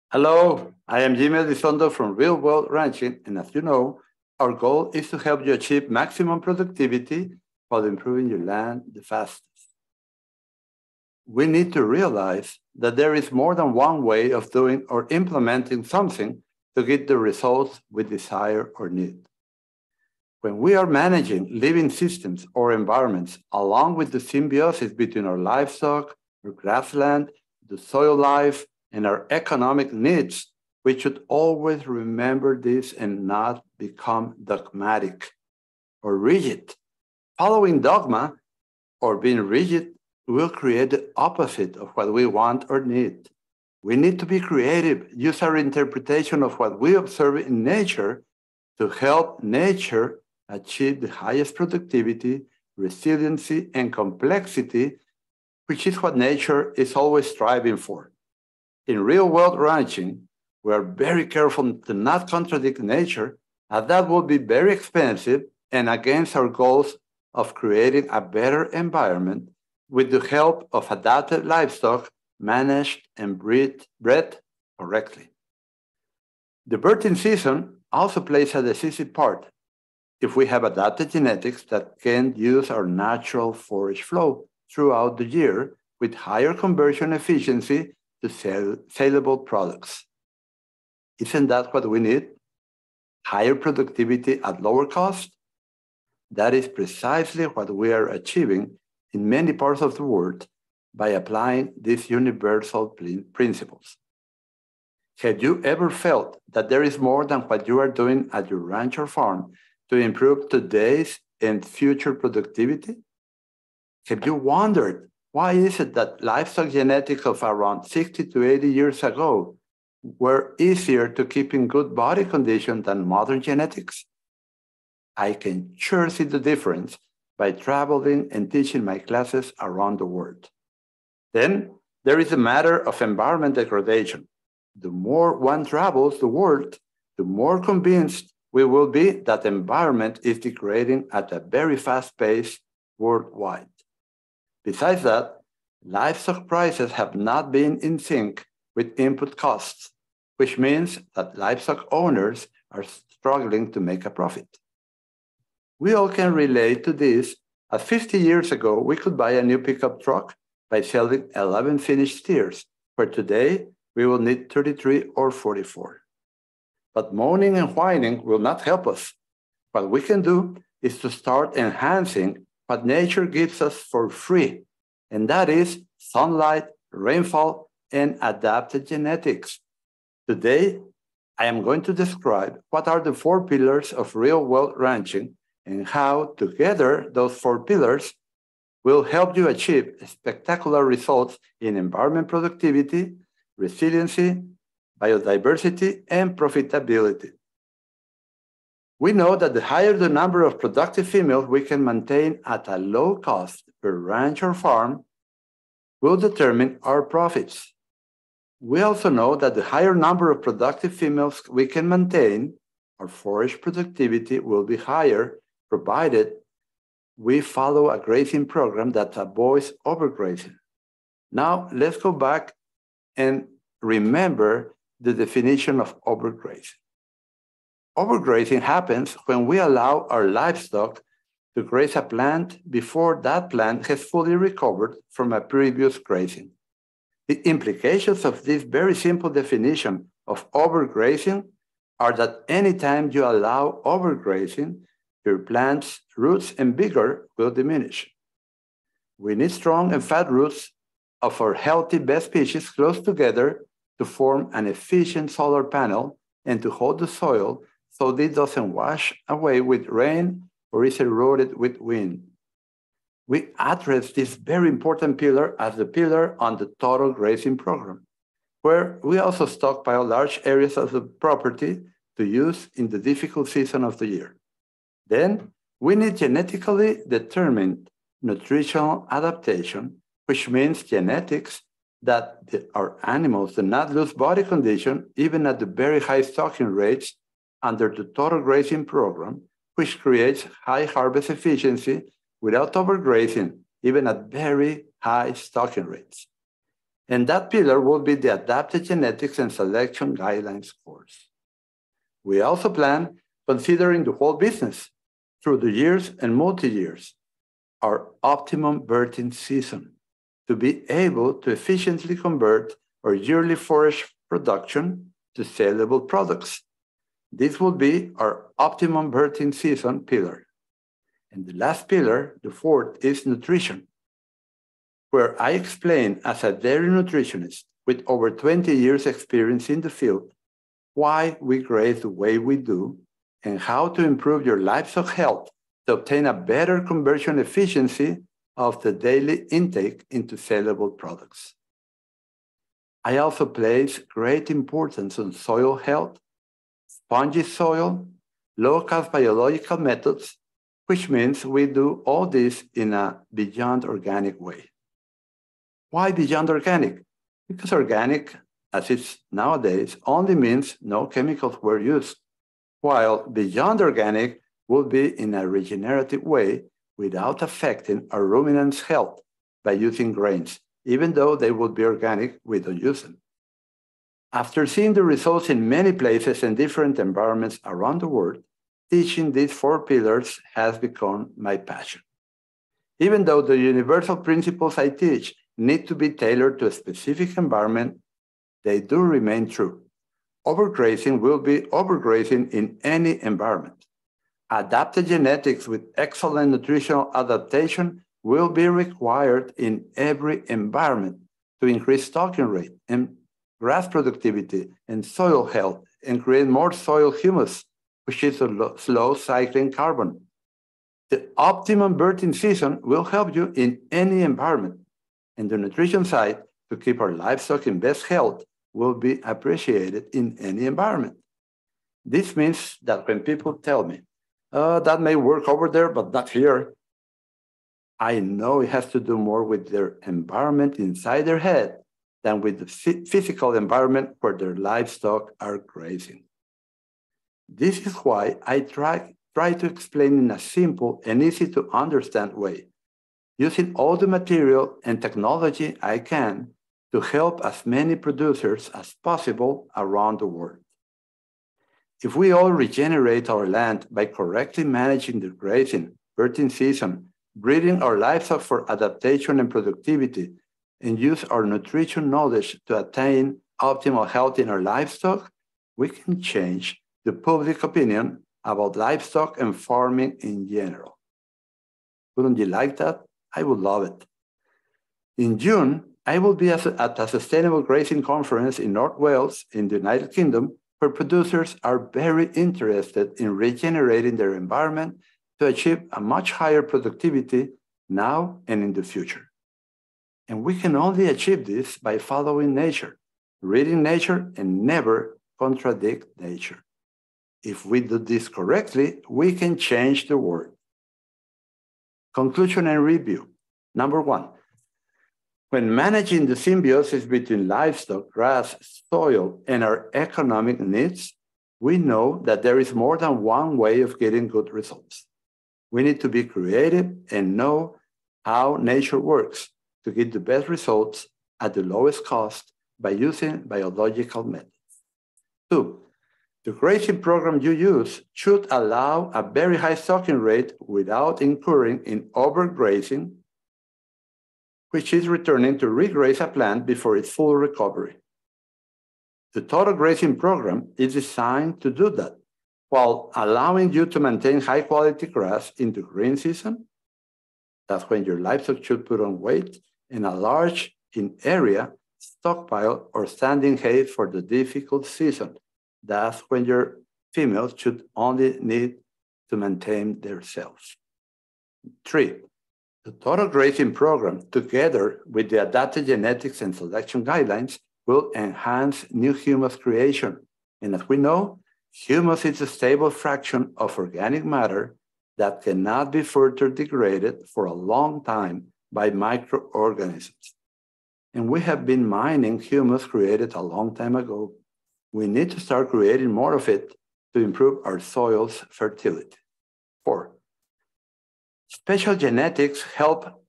Hello, I am Jaime Elizondo from Real World Ranching, and as you know, our goal is to help you achieve maximum productivity while improving your land the fastest. We need to realize that there is more than one way of doing or implementing something to get the results we desire or need. When we are managing living systems or environments, along with the symbiosis between our livestock, our grassland, the soil life, and our economic needs, we should always remember this and not become dogmatic or rigid. Following dogma or being rigid will create the opposite of what we want or need. We need to be creative, use our interpretation of what we observe in nature to help nature achieve the highest productivity, resiliency, and complexity, which is what nature is always striving for. In real-world ranching, we are very careful to not contradict nature, as that would be very expensive and against our goals of creating a better environment with the help of adapted livestock managed and bred correctly. The birthing season also plays a decisive part if we have adapted genetics that can use our natural forage flow throughout the year with higher conversion efficiency to saleable products. Isn't that what we need? Higher productivity at lower cost? That is precisely what we are achieving in many parts of the world by applying these universal principles. Have you ever felt that there is more than what you are doing at your ranch or farm to improve today's and future productivity? Have you wondered why is it that livestock genetics of around 60 to 80 years ago were easier to keep in good body condition than modern genetics? I can sure see the difference by traveling and teaching my classes around the world. Then there is a matter of environment degradation. The more one travels the world, the more convinced we will be that the environment is degrading at a very fast pace worldwide. Besides that, livestock prices have not been in sync with input costs, which means that livestock owners are struggling to make a profit. We all can relate to this, as 50 years ago, we could buy a new pickup truck by selling 11 finished steers, where today we will need 33 or 44. But moaning and whining will not help us. What we can do is to start enhancing what nature gives us for free, and that is sunlight, rainfall, and adapted genetics. Today, I am going to describe what are the 4 pillars of real-world ranching and how, together, those 4 pillars will help you achieve spectacular results in environment productivity, resiliency, biodiversity, and profitability. We know that the higher the number of productive females we can maintain at a low cost per ranch or farm will determine our profits. We also know that the higher number of productive females we can maintain, our forage productivity will be higher, provided we follow a grazing program that avoids overgrazing. Now, let's go back and remember the definition of overgrazing. Overgrazing happens when we allow our livestock to graze a plant before that plant has fully recovered from a previous grazing. The implications of this very simple definition of overgrazing are that anytime you allow overgrazing, your plant's roots and vigor will diminish. We need strong and fat roots of our healthy bed species close together to form an efficient solar panel and to hold the soil so it doesn't wash away with rain or is eroded with wind. We address this very important pillar as the pillar on the total grazing program, where we also stockpile large areas of the property to use in the difficult season of the year. Then, we need genetically determined nutritional adaptation, which means genetics that our animals do not lose body condition even at the very high stocking rates under the total grazing program, which creates high harvest efficiency without overgrazing, even at very high stocking rates. And that pillar will be the Adapted Genetics and Selection Guidelines course. We also plan considering the whole business through the years and multi-years, our optimum birthing season, to be able to efficiently convert our yearly forage production to saleable products. This will be our optimum birthing season pillar. And the last pillar, the fourth, is nutrition, where I explain as a dairy nutritionist with over 20 years experience in the field why we graze the way we do and how to improve your livestock health to obtain a better conversion efficiency of the daily intake into saleable products. I also place great importance on soil health, spongy soil, low-cost biological methods, which means we do all this in a beyond organic way. Why beyond organic? Because organic, as it's nowadays, only means no chemicals were used, while beyond organic would be in a regenerative way without affecting our ruminants' health by using grains. Even though they would be organic, we don't use them. After seeing the results in many places and different environments around the world, teaching these four pillars has become my passion. Even though the universal principles I teach need to be tailored to a specific environment, they do remain true. Overgrazing will be overgrazing in any environment. Adapted genetics with excellent nutritional adaptation will be required in every environment to increase stocking rate and grass productivity and soil health and create more soil humus, which is a slow cycling carbon. The optimum birthing season will help you in any environment. And the nutrition side, to keep our livestock in best health, will be appreciated in any environment. This means that when people tell me, that may work over there, but not here, I know it has to do more with their environment inside their head than with the physical environment where their livestock are grazing. This is why I try to explain in a simple and easy to understand way, using all the material and technology I can to help as many producers as possible around the world. If we all regenerate our land by correctly managing the grazing, birthing season, breeding our livestock for adaptation and productivity, and use our nutrition knowledge to attain optimal health in our livestock, we can change the public opinion about livestock and farming in general. Wouldn't you like that? I would love it. In June, I will be at a Sustainable Grazing Conference in North Wales in the United Kingdom, where producers are very interested in regenerating their environment to achieve a much higher productivity now and in the future. And we can only achieve this by following nature, reading nature, and never contradict nature. If we do this correctly, we can change the world. Conclusion and review. Number one, when managing the symbiosis between livestock, grass, soil, and our economic needs, we know that there is more than one way of getting good results. We need to be creative and know how nature works to get the best results at the lowest cost by using biological methods. Two, the grazing program you use should allow a very high stocking rate without incurring in overgrazing, which is returning to regraze a plant before its full recovery. The total grazing program is designed to do that, while allowing you to maintain high-quality grass in the green season. That's when your livestock should put on weight, and a large in area stockpile or standing hay for the difficult season. That's when your females should only need to maintain themselves. Three, the total grazing program, together with the Adapted Genetics and Selection Guidelines, will enhance new humus creation. And as we know, humus is a stable fraction of organic matter that cannot be further degraded for a long time by microorganisms. And we have been mining humus created a long time ago. We need to start creating more of it to improve our soil's fertility. 4, special genetics help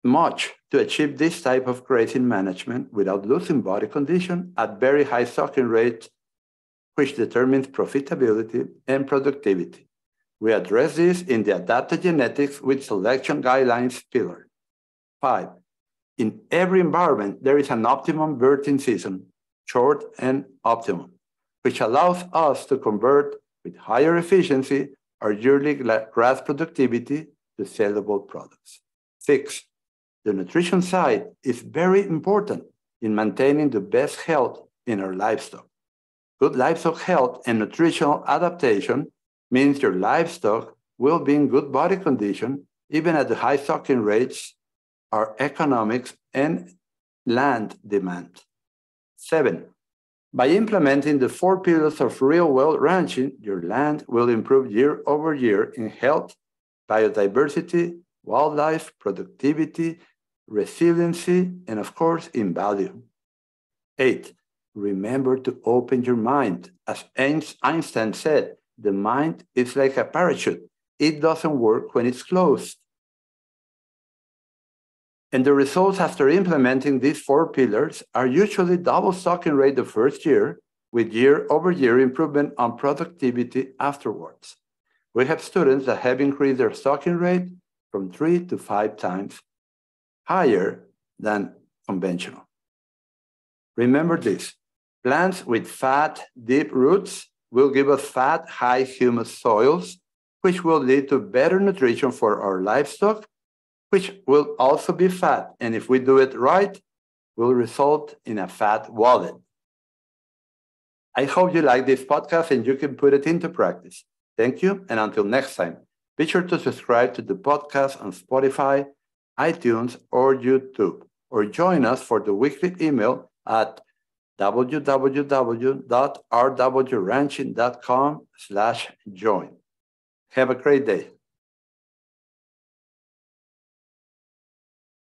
much to achieve this type of grazing management without losing body condition at very high stocking rates, which determines profitability and productivity. We address this in the Adapted Genetics with Selection Guidelines pillar. 5. In every environment, there is an optimum birthing season, short and optimum, which allows us to convert with higher efficiency our yearly grass productivity to sellable products. 6. The nutrition side is very important in maintaining the best health in our livestock. Good livestock health and nutritional adaptation means your livestock will be in good body condition even at the high stocking rates, our economics, and land demand. 7. By implementing the 4 pillars of real-world ranching, your land will improve year over year in health, biodiversity, wildlife, productivity, resiliency, and of course, in value. 8. Remember to open your mind. As Einstein said, the mind is like a parachute. It doesn't work when it's closed. And the results after implementing these 4 pillars are usually double stocking rate the first year, with year-over-year improvement on productivity afterwards. We have students that have increased their stocking rate from 3 to 5 times higher than conventional. Remember this, plants with fat, deep roots will give us fat, high humus soils, which will lead to better nutrition for our livestock, which will also be fat, and if we do it right, will result in a fat wallet. I hope you like this podcast and you can put it into practice. Thank you, and until next time, be sure to subscribe to the podcast on Spotify, iTunes, or YouTube, or join us for the weekly email at www.rwranching.com/join. Have a great day.